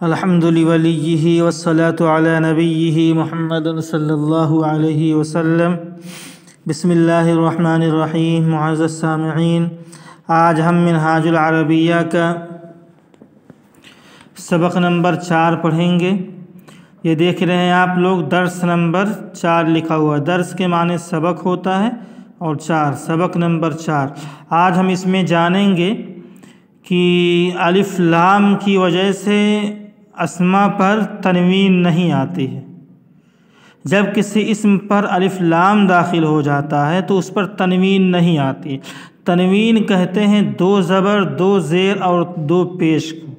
الحمد لولیہ والصلاة علی نبیہ محمد صلی اللہ علیہ وسلم۔ بسم اللہ الرحمن الرحیم۔ معزز سامعین، آج ہم منہاج العربیہ کا سبق نمبر 4 پڑھیں گے۔ یہ دیکھ رہے ہیں آپ لوگ، درس نمبر 4 لکھا ہوا ہے۔ درس کے معنی سبق ہوتا ہے اور 4 سبق نمبر 4۔ آج ہم اس میں جانیں گے کہ الف لام کی وجہ سے اسما پر تنوین نہیں آتی ہے۔ جب کسی اسم پر الف لام داخل ہو جاتا ہے تو اس پر تنوین نہیں آتی۔ تنوین کہتے ہیں 2 زبر 2 زیر اور 2 پیش کو۔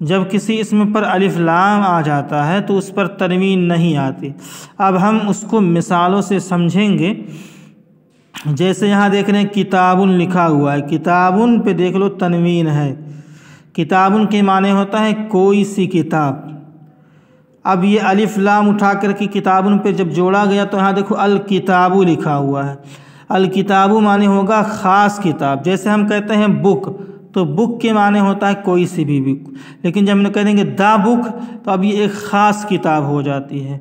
جب کسی اسم پر الف لام آ جاتا ہے تو اس پر تنوین نہیں آتی۔ اب ہم اس کو مثالوں سے سمجھیں گے۔ جیسے یہاں دیکھ رہے ہیں کتابن لکھا ہوا ہے، کتابن پہ دیکھ لو تنوین ہے۔ کتابن کے معنی ہوتا ہے کوئی سی کتاب۔ اب یہ الف لام اٹھا کر کے کتابن پہ جب جوڑا گیا تو یہاں دیکھو الکتاب لکھا ہوا ہے۔ الکتاب معنی ہوگا خاص کتاب۔ جیسے ہم کہتے ہیں بک، تو بک کے معنی ہوتا ہے کوئی سی بھی بک، لیکن جب ہم کہیں گے دا بک تو اب یہ ایک خاص کتاب ہو جاتی ہے۔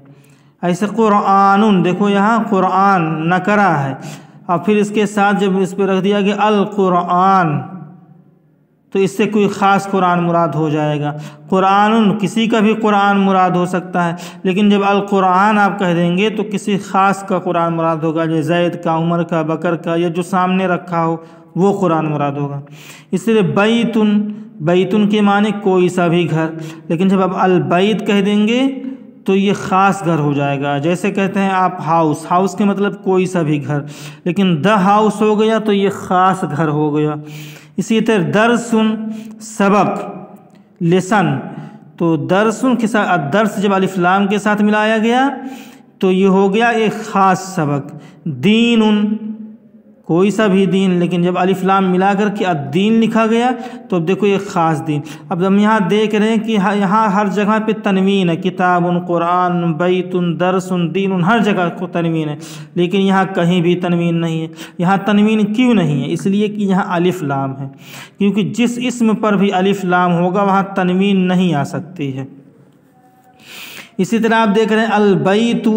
ایسے قرآن، دیکھو یہاں قرآن نکرہ ہے اور پھر اس کے ساتھ جب اس پہ رکھ دیا گیا القرآن تو اس سے کوئی خاص قرآن مراد ہو جائے گا۔ قرآن کسی کا بھی قرآن مراد ہو سکتا ہے، لیکن جب القرآن آپ کہہ دیں گے تو کسی خاص کا قرآن مراد ہوگا، جیسے زید کا، عمر کا، بکر کا، یا جو سامنے رکھا ہو وہ قرآن مراد ہوگا۔ اس لیے بیتن کے معنی کوئی سا بھی گھر، لیکن جب آپ البیت کہہ دیں گے تو یہ خاص گھر ہو جائے گا۔ جیسے کہتے ہیں آپ ہاؤس کے مطلب کوئی سا بھی گھر، لیکن دا ہاؤس ہو گیا تو یہ خاص گھر ہو گیا۔ اسی طرح درسن سبق، لسن، تو درسن کے ساتھ درس جب الف لام کے ساتھ ملایا گیا تو یہ ہو گیا ایک خاص سبق۔ دین، کوئی سا بھی دین، لیکن جب الف لام ملا کر کے الدین لکھا گیا تو اب دیکھو یہ خاص دین۔ اب ہم یہاں دیکھ رہے ہیں کہ یہاں ہر جگہ پہ تنوین ہے، کتاب، قرآن، بیت، درس، دین، ہر جگہ کو تنوین ہے، لیکن یہاں کہیں بھی تنوین نہیں ہے۔ یہاں تنوین کیوں نہیں ہے؟ اس لیے کہ یہاں الف لام ہے، کیونکہ جس اسم پر بھی الف لام ہوگا وہاں تنوین نہیں آ سکتی ہے۔ اسی طرح آپ دیکھ رہے ہیں البیت،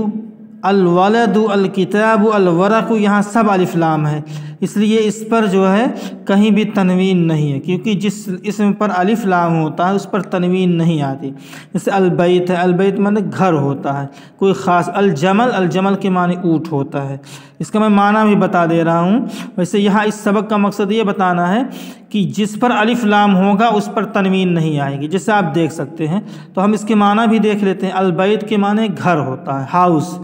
الولد، الکتاب، الورق، یہاں سب الف لام ہے، اس لیے اس پر جو ہے کہیں بھی تنوین نہیں ہے، کیونکہ جس اسم پر الف لام ہوتا ہے اس پر تنوین نہیں آتی۔ جیسے البیت ہے، البیت معنی گھر ہوتا ہے کوئی خاص۔ الجمل کے معنی اونٹ ہوتا ہے۔ اس کا میں معنی بھی بتا دے رہا ہوں۔ ویسے یہاں اس سبق کا مقصد یہ بتانا ہے کہ جس پر الف لام ہوگا اس پر تنوین نہیں آئے گی، جیسے آپ دیکھ سکتے ہیں۔ تو ہم اس کے معنی بھی دیکھ لیتے ہیں۔ البیت کے معنی گھر ہوتا ہے، ہاؤس۔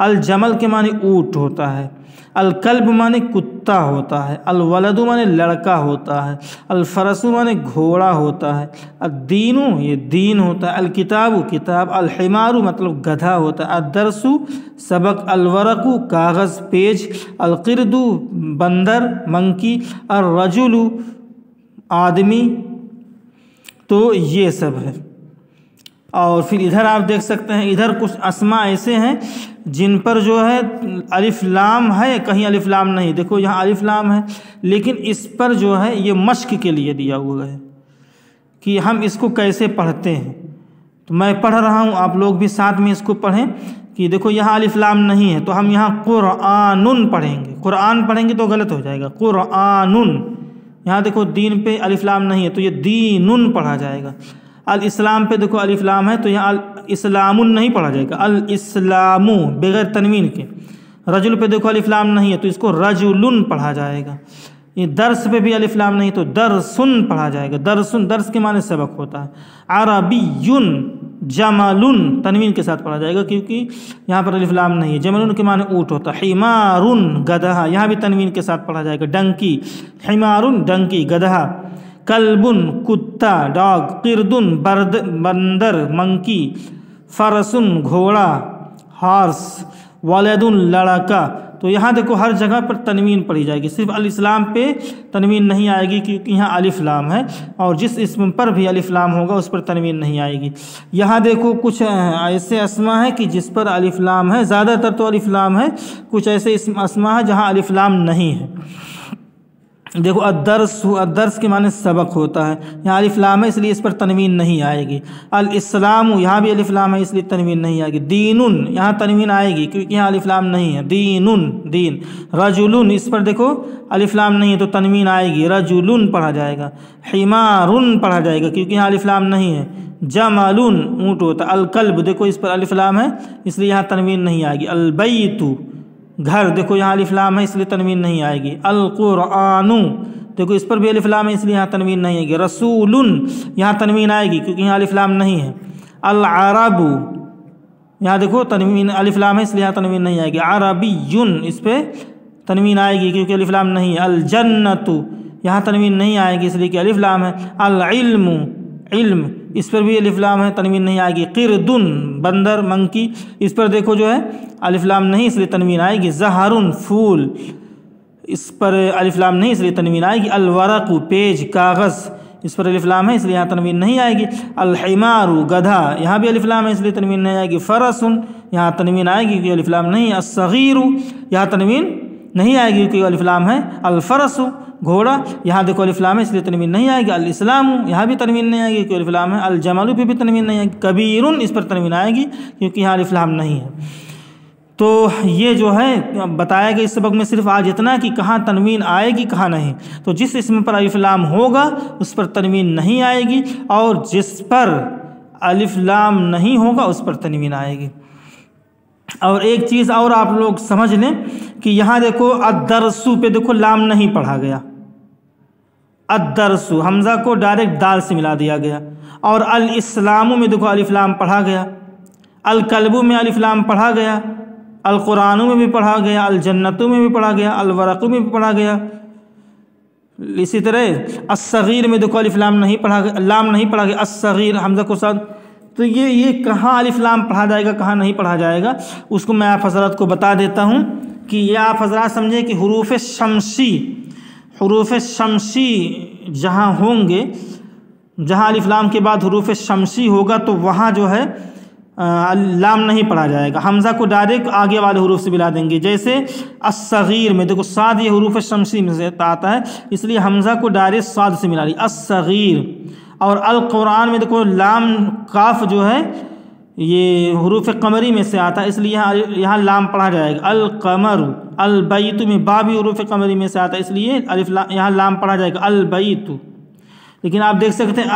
الجمل کے معنی اونٹ ہوتا ہے۔ الکلب معنی کتا ہوتا ہے۔ الولد معنی لڑکا ہوتا ہے۔ الفرس معنی گھوڑا ہوتا ہے۔ الدین، یہ دین ہوتا ہے۔ الکتاب، کتاب۔ الحمار مطلب گدھا ہوتا ہے۔ الدرس، سبق۔ الورق، کاغذ، پیج۔ القرد، بندر، منکی۔ الرجل، آدمی۔ تو یہ سب ہے۔ اور پھر ادھر آپ دیکھ سکتے ہیں، ادھر کچھ اسماء ایسے ہیں جن پر جو ہے الف لام ہے، کہیں الف لام نہیں۔ دیکھو یہاں الف لام ہے، لیکن اس پر جو ہے یہ مشق کے لیے دیا ہوا ہے کہ ہم اس کو کیسے پڑھتے ہیں۔ تو میں پڑھ رہا ہوں، آپ لوگ بھی ساتھ میں اس کو پڑھیں کہ دیکھو یہاں الف لام نہیں ہے تو ہم یہاں قرآن پڑھیں گے۔ قرآن پڑھیں گے تو غلط ہو جائے گا، قرآن۔ یہاں دیکھو دین پہ الف لام نہیں ہے تو یہ دین پڑھا جائے گا۔ الاسلام پہ دیکھو الف لام ہے تو یہاں اسلام نہیں پڑھا جائے گا، الاسلام بغیر تنوین کے۔ رجل پہ دیکھو الف لام نہیں ہے تو اس کو رجل پڑھا جائے گا۔ یہ درس پہ بھی الف لام نہیں تو درسن پڑھا جائے گا۔ درس کے معنی سبق ہوتا ہے۔ عربی، جمل تنوین کے ساتھ پڑھا جائے گا کیونکہ یہاں پر الف لام نہیں ہے۔ جمل کے معنی اونٹ ہوتا ہے۔ حمار، گدھا، یہاں بھی تنوین کے ساتھ پڑھا جائے گا۔ ڈنکی، حمار، ڈنکی، گدھا۔ کلبن، کتا، ڈاگ۔ قردن، بندر، منکی۔ فرسن، گھوڑا، ہارس۔ ولدن، لڑکا۔ تو یہاں دیکھو ہر جگہ پر تنوین پڑھی جائے گی، صرف الاسلام پہ تنوین نہیں آئے گی کیونکہ یہاں الف لام ہے، اور جس اسم پر بھی الف لام ہوگا اس پر تنوین نہیں آئے گی۔ یہاں دیکھو کچھ ایسے اسما ہیں کہ جس پر الف لام ہے، زیادہ تر تو الف لام ہے، کچھ ایسے اسما ہے جہاں الف لام نہیں ہے۔ دیکھو الدرس کے معنی سبق ہوتا ہے، یہاں الف لام ہے اس لیے اس پر تنوین نہیں آئے گی۔ الاسلام یہاں بھی الف لام ہے اس لیے تنوین نہیں آئے گی۔ دینن یہاں تنوین آئے گی کیونکہ یہاں الف لام نہیں ہے، دین۔ رجلن اس پر دیکھو الف لام نہیں ہے تو تنوین آئے گی، رجلن پڑھا جائے گا۔ حمارن پڑھا جائے گا کیونکہ یہاں الف لام نہیں ہے، جملن اونٹ ہوتا ہے۔ الکلب دیکھو اس پر الف لام ہے اس لیے یہاں تنوین نہیں آئے گی۔ البیت گھر دیکھو یہاں الف لام ہے اس لیے تنوین نہیں آئے گی۔ القرآن دیکھو اس پر بھی الف لام ہے اس لیے یہاں تنوین نہیں آئے گی۔ رسول یہاں تنوین آئے گی کیونکہ یہاں الف لام نہیں ہے۔ العرب یہاں دیکھو تنوین الف لام ہے اس لیے یہاں تنوین نہیں آئے گی۔ عربی اس پہ تنوین آئے گی کیونکہ الف لام نہیں ہے۔ الجنت یہاں تنوین نہیں آئے گی اس لیے کہ الف لام ہے۔ العلم علم اس پر بھی الف لام ہے تنوین نہیں آئے گی۔ قردن بندر منکی اس پر دیکھو جو ہے الف لام نہیں اس لیے تنوین آئے گی۔ زہرن پھول اس پر الف لام نہیں اس لیے تنوین آئے گی۔ الورق پیج کاغذ اس پر الف لام ہے اس لیے یہاں تنوین نہیں آئے گی۔ الحمار گدھا یہاں بھی الف لام ہے اس لیے تنوین نہیں آئے گی۔ فرسن یہاں تنوین آئے گی کیونکہ الف لام نہیں ہے۔ الصغیر یہاں تنوین نہیں آئے گی کیونکہ الف لام ہے۔ الفرس گھوڑا یہاں دیکھو الف لام ہے اس لیے تنوین نہیں آئے گی۔ الاسلام یہاں بھی تنوین نہیں آئے گی کیونکہ الف لام ہے۔ الجمل پہ بھی تنوین نہیں آئے گی۔ کبیرن اس پر تنوین آئے گی کیونکہ یہاں الف لام نہیں ہے۔ تو یہ جو ہے بتایا گیا اس سبق میں صرف آج اتنا کہ کہاں تنوین آئے گی کہاں نہیں۔ تو جس اسم پر الف لام ہوگا اس پر تنوین نہیں آئے گی اور جس پر الف لام نہیں ہوگا اس پر تنوین آئے گی۔ اور ایک چیز اور آپ لوگ سمجھ لیں کہ یہاں دیکھو الدرسو پہ دیکھو لام نہیں پڑھا گیا، الدرسو حمزہ کو ڈائریکٹ دال سے ملا دیا گیا۔ اور الاسلام میں دیکھو الف لام پڑھا گیا، الکلب میں الف لام پڑھا گیا، القرآن میں بھی پڑھا گیا، الجنت میں بھی پڑھا گیا، الورق میں بھی پڑھا گیا۔ اسی طرح الصغیر میں دیکھو الف لام نہیں پڑھا گیا، لام نہیں پڑھا گیا، الصغیر حمزہ کو ساتھ۔ تو یہ کہاں الف لام پڑھا جائے گا کہاں نہیں پڑھا جائے گا اس کو میں آپ حضرات کو بتا دیتا ہوں کہ یہ آپ حضرات سمجھیں کہ حروف شمسی جہاں ہوں گے، جہاں الف لام کے بعد حروف شمسی ہوگا تو وہاں جو ہے لام نہیں پڑھا جائے گا، حمزہ کو ڈائریکٹ آگے والے حروف سے ملا دیں گے۔ جیسے الصغیر میں دیکھو صاد یہ حروف شمسی میں سے آتا ہے اس لیے حمزہ کو ڈائریکٹ صاد سے ملا لی الصغیر۔ اور القرآن میں دیکھو لام کاف جو ہے یہ حروف قمری میں سے آتا ہے اس لیے یہاں لام پڑھا جائے گا۔ القمر البیت میں با بھی حروف قمری میں سے آتا ہے اس لیے یہاں لام پڑھا جائے گا البیت۔ لیکن آپ دیکھ سکتے ہیں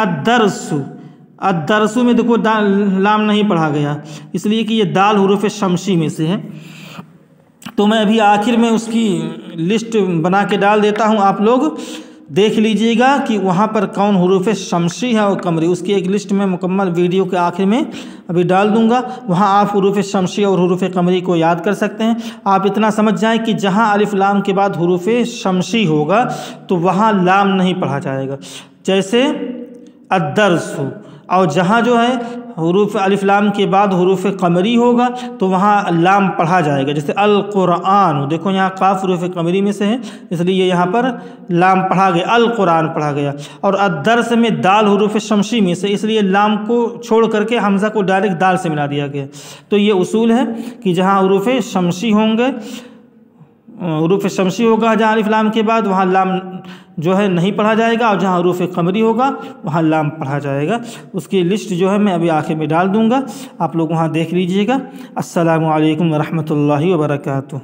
الدرس میں دیکھو لام نہیں پڑھا گیا اس لیے کہ یہ دال حروف شمسی میں سے ہے۔ تو میں ابھی آخر میں اس کی لسٹ بنا کے ڈال دیتا ہوں، آپ لوگ دیکھ لیجئے گا کہ وہاں پر کون حروف شمسی ہے اور قمری، اس کی ایک لسٹ میں مکمل ویڈیو کے آخر میں ابھی ڈال دوں گا، وہاں آپ حروف شمسی اور حروف قمری کو یاد کر سکتے ہیں۔ آپ اتنا سمجھ جائیں کہ جہاں الف لام کے بعد حروف شمسی ہوگا تو وہاں لام نہیں پڑھا جائے گا، جیسے الدرس ہو، اور جہاں جو ہے حروف الف لام کے بعد حروف قمری ہوگا تو وہاں لام پڑھا جائے گا، جیسے القرآن دیکھو یہاں قاف حروف قمری میں سے ہے اس لیے یہاں پر لام پڑھا گیا، القرآن پڑھا گیا۔ اور الدرس میں دال حروف شمسی میں سے اس لیے لام کو چھوڑ کر کے حمزہ کو ڈائریکٹ دال سے ملا دیا گیا۔ تو یہ اصول ہے کہ جہاں حروف شمسی ہوں گے، حروف شمسی ہوگا جہاں الف لام کے بعد وہاں لام جو ہے نہیں پڑھا جائے گا، اور جہاں حروف قمری ہوگا وہاں لام پڑھا جائے گا۔ اس کی لسٹ جو ہے میں ابھی آخر میں ڈال دوں گا، آپ لوگ وہاں دیکھ لیجئے گا۔ السلام علیکم ورحمۃ اللہ وبرکاتہ۔